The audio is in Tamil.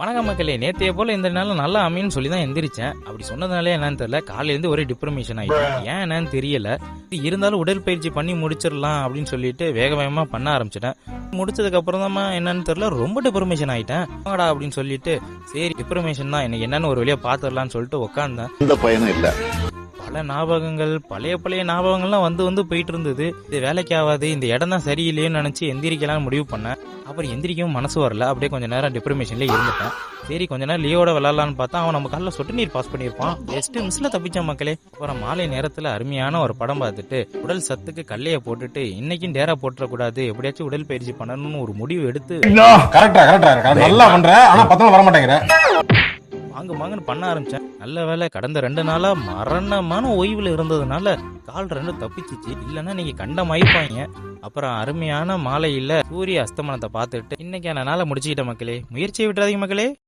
வணக்கம் மக்களே, நேத்தைய போல இந்த நாள் நல்லா அமைன்னு சொல்லி தான் எந்திரிச்சேன். அப்படி சொன்னதுனாலே என்னன்னு தெரியல, காலையிலேருந்து ஒரே டிப்ரமேஷன் ஆயிட்டேன். ஏன் என்னன்னு தெரியல. இருந்தாலும் உடற்பயிற்சி பண்ணி முடிச்சிடலாம் அப்படின்னு சொல்லிட்டு வேக வேகமா பண்ண ஆரம்பிச்சிட்டேன். முடிச்சதுக்கு அப்புறம் தான் என்னன்னு தெரியல, ரொம்ப டிப்ரமேஷன் ஆயிட்டேன். அப்படின்னு சொல்லிட்டு சரி டிப்ரமேஷன் தான், எனக்கு என்னன்னு ஒரு வழியா பாத்துடலாம்னு சொல்லிட்டு உட்காந்தேன். இந்த பயனும் இல்ல. பல ஞாபகங்கள், பழைய ஞாபகங்கள்லாம் வந்து போயிட்டு இருந்தது. இது வேலைக்கு ஆகாது, இந்த இடம் தான் சரியில்லைன்னு நினைச்சு எந்திரிக்கலாம்னு முடிவு பண்ணேன். அப்புறம் எந்திரிக்கவும் மனசு வரல. அப்படியே கொஞ்ச நேரம் டிப்ரமேஷன்லேயே இருந்துட்டேன். சரி கொஞ்ச நேரம் லீவோட விளாட்லான்னு பார்த்தா அவன் நம்ம காலில் சொட்டு நீர் பாஸ் பண்ணியிருப்பான். ஜஸ்ட் மிஸ்ல தப்பிச்சான் மக்களே. அப்புறம் மாலை நேரத்தில் அருமையான ஒரு படம் பார்த்துட்டு உடல் சத்துக்கு கல்லையை போட்டுட்டு இன்னைக்கும் டேரா போட்டுறக்கூடாது, எப்படியாச்சும் உடல் பயிற்சி பண்ணணும்னு ஒரு முடிவு எடுத்து நல்லா பண்றேன், ஆனா பத்தல வர மாட்டேங்கிறேன். வாங்கன்னு பண்ண ஆரம்பிச்சேன். நல்ல வேலை கடந்த 2 நாளா மரணமான ஓய்வுல இருந்ததுனால கால் 2 தப்பிச்சிச்சு. இல்லைன்னா நீங்க கண்டமாயிருப்பாங்க. அப்புறம் அருமையான மாலையில சூரிய அஸ்தமனத்தை பார்த்துட்டு இன்னைக்கான நாளை முடிச்சுக்கிட்ட மக்களே. முயற்சியை விட்டுறாதீங்க மக்களே.